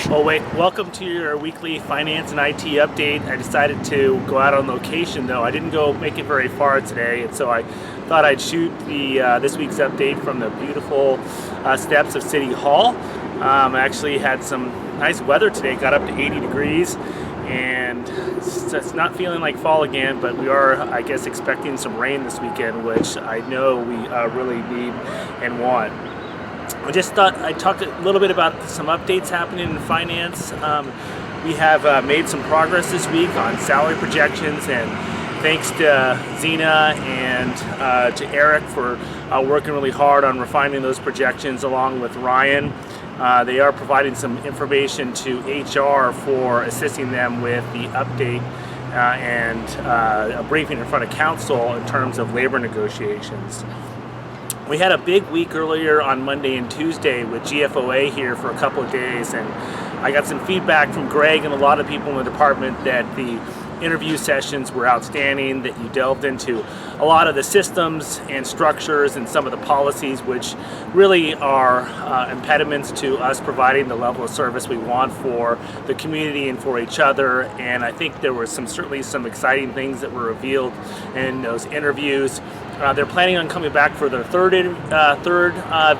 Well, wait, welcome to your weekly finance and IT update. I decided to go out on location, though. I didn't go make it very far today, and so I thought I'd shoot the this week's update from the beautiful steps of City Hall. I actually had some nice weather today, got up to 80 degrees, and it's not feeling like fall again, but we are, I guess, expecting some rain this weekend, which I know we really need and want. I just thought I'd talk a little bit about some updates happening in finance. We have made some progress this week on salary projections, and thanks to Zena and to Eric for working really hard on refining those projections along with Ryan. They are providing some information to HR for assisting them with the update and a briefing in front of council in terms of labor negotiations. We had a big week earlier on Monday and Tuesday with GFOA here for a couple of days, and I got some feedback from Greg and a lot of people in the department that the interview sessions were outstanding, that you delved into a lot of the systems and structures and some of the policies which really are impediments to us providing the level of service we want for the community and for each other. And I think there were certainly some exciting things that were revealed in those interviews. They're planning on coming back for their third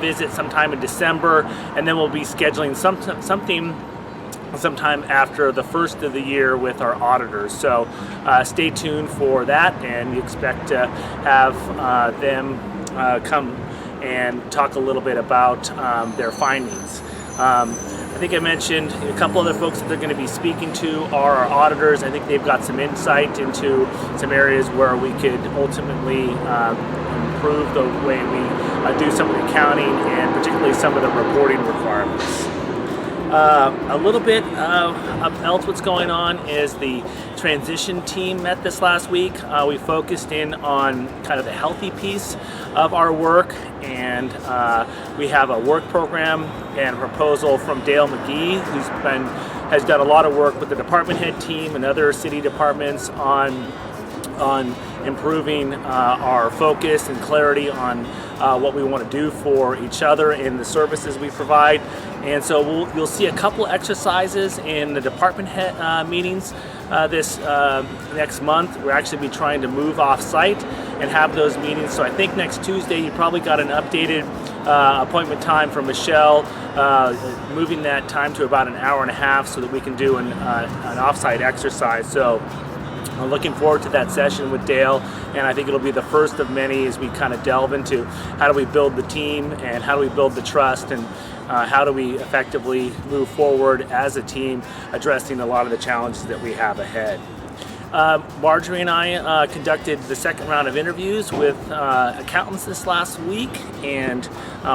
visit sometime in December, and then we'll be scheduling sometime after the first of the year with our auditors. So stay tuned for that, and we expect to have them come and talk a little bit about their findings. I think I mentioned a couple other folks that they're going to be speaking to are our auditors. I think they've got some insight into some areas where we could ultimately improve the way we do some of the accounting and particularly some of the reporting requirements. A little bit else what's going on is the transition team met this last week. We focused in on kind of the healthy piece of our work, and we have a work program and proposal from Dale McGee, who's has done a lot of work with the department head team and other city departments on improving our focus and clarity on what we want to do for each other in the services we provide. And so you'll see a couple exercises in the department head meetings this next month. We're actually be trying to move off-site and have those meetings. So I think next Tuesday you probably got an updated appointment time from Michelle, moving that time to about an hour and a half so that we can do an off-site exercise. So I'm looking forward to that session with Dale, and I think it'll be the first of many as we kind of delve into how do we build the team and how do we build the trust and how do we effectively move forward as a team addressing a lot of the challenges that we have ahead. Marjorie and I conducted the second round of interviews with accountants this last week, and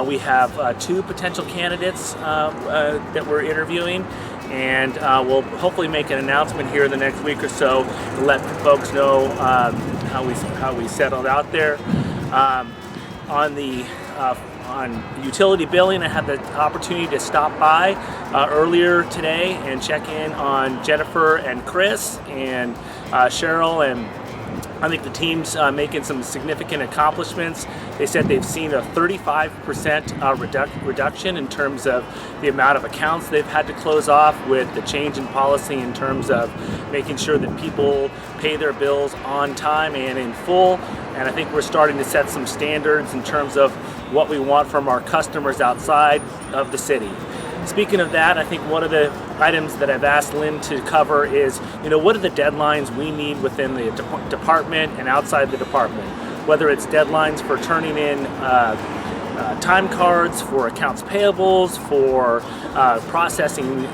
we have two potential candidates that we're interviewing. And we'll hopefully make an announcement here in the next week or so to let folks know how we settled out there. On utility billing, I had the opportunity to stop by earlier today and check in on Jennifer and Chris and Cheryl, and I think the team's making some significant accomplishments. They said they've seen a 35% reduction in terms of the amount of accounts they've had to close off with the change in policy in terms of making sure that people pay their bills on time and in full. And I think we're starting to set some standards in terms of what we want from our customers outside of the city. Speaking of that, I think one of the items that I've asked Lynn to cover is, what are the deadlines we need within the department and outside the department? Whether it's deadlines for turning in time cards, for accounts payables, for processing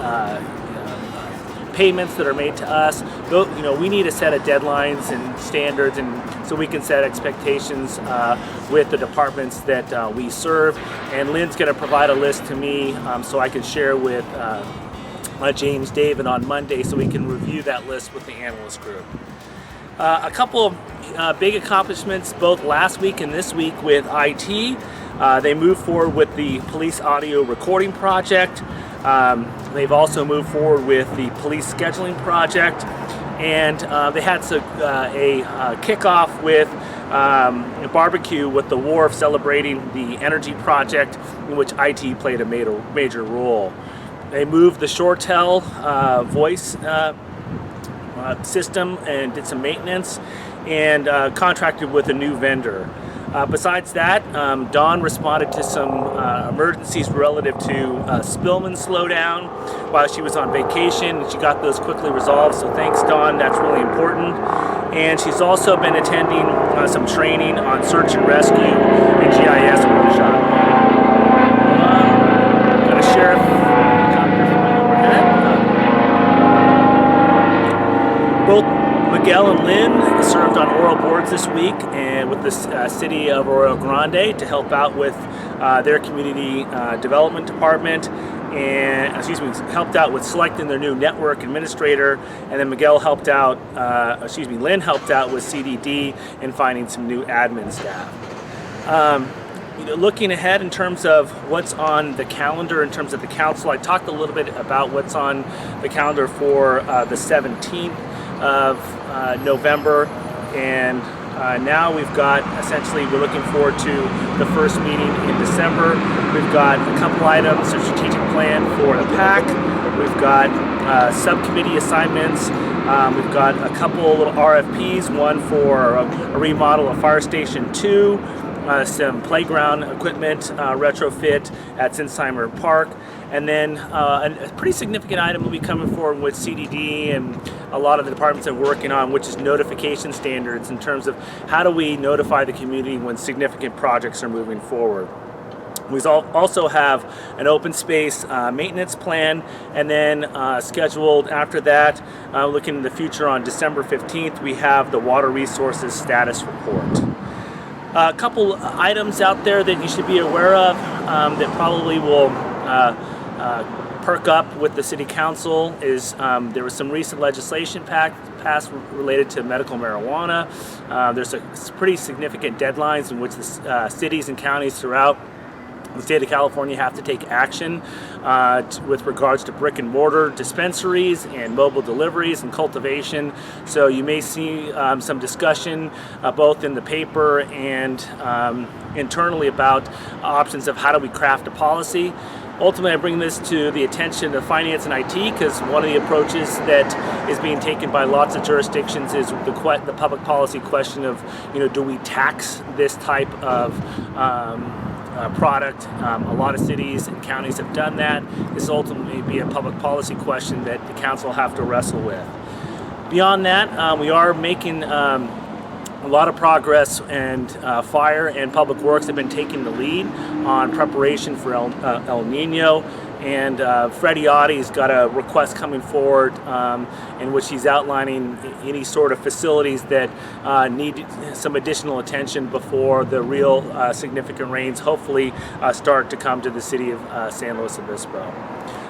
payments that are made to us. We need a set of deadlines and standards, and so we can set expectations with the departments that we serve. And Lynn's going to provide a list to me so I can share with James David on Monday so we can review that list with the analyst group. A couple of big accomplishments both last week and this week with IT. They moved forward with the police audio recording project. They've also moved forward with the police scheduling project, and they had a kickoff with a barbecue with the Wharf celebrating the energy project in which IT played a major role. They moved the ShoreTel voice system and did some maintenance, and contracted with a new vendor. Besides that, Dawn responded to some emergencies relative to Spillman slowdown while she was on vacation, and she got those quickly resolved, so thanks, Dawn, that's really important. And she's also been attending some training on search and rescue and GIS workshop. Got a sheriff helicopter flying overhead. Both Miguel and Lynn served on oral boards this week and with the city of Arroyo Grande to help out with their community development department, and helped out with selecting their new network administrator, and then Lynn helped out with CDD and finding some new admin staff. Looking ahead in terms of what's on the calendar in terms of the council, I talked a little bit about what's on the calendar for the 17th of November, and now we're looking forward to the first meeting in December. We've got a couple items, a strategic plan for the PAC. We've got subcommittee assignments. We've got a couple little RFPs, one for a remodel of Fire Station 2, some playground equipment retrofit at Sinsheimer Park, and then a pretty significant item will be coming forward with CDD and a lot of the departments are working on, which is notification standards in terms of how do we notify the community when significant projects are moving forward. We also have an open space maintenance plan, and then scheduled after that, looking in the future on December 15th, we have the water resources status report. A couple items out there that you should be aware of that probably will perk up with the City Council is there was some recent legislation passed related to medical marijuana. There's pretty significant deadlines in which the cities and counties throughout the state of California have to take action with regards to brick and mortar dispensaries and mobile deliveries and cultivation. So you may see some discussion both in the paper and internally about options of how do we craft a policy. Ultimately, I bring this to the attention of finance and IT because one of the approaches that is being taken by lots of jurisdictions is the public policy question of, do we tax this type of product? A lot of cities and counties have done that. This will ultimately be a public policy question that the council will have to wrestle with. Beyond that, we are making a lot of progress, and Fire and Public Works have been taking the lead on preparation for El Nino, and Freddie Otti's got a request coming forward in which he's outlining any sort of facilities that need some additional attention before the real significant rains hopefully start to come to the city of San Luis Obispo.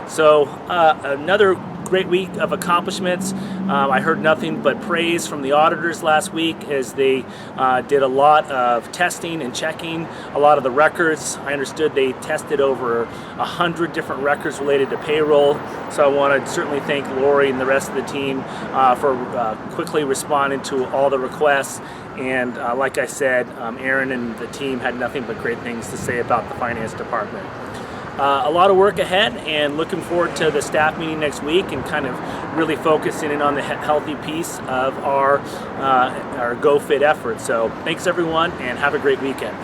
So another great week of accomplishments. I heard nothing but praise from the auditors last week as they did a lot of testing and checking a lot of the records. I understood they tested over 100 different records related to payroll. So I want to certainly thank Lori and the rest of the team for quickly responding to all the requests. And like I said, Aaron and the team had nothing but great things to say about the finance department. A lot of work ahead, and looking forward to the staff meeting next week and kind of really focusing in on the healthy piece of our GoFit effort. So thanks everyone, and have a great weekend.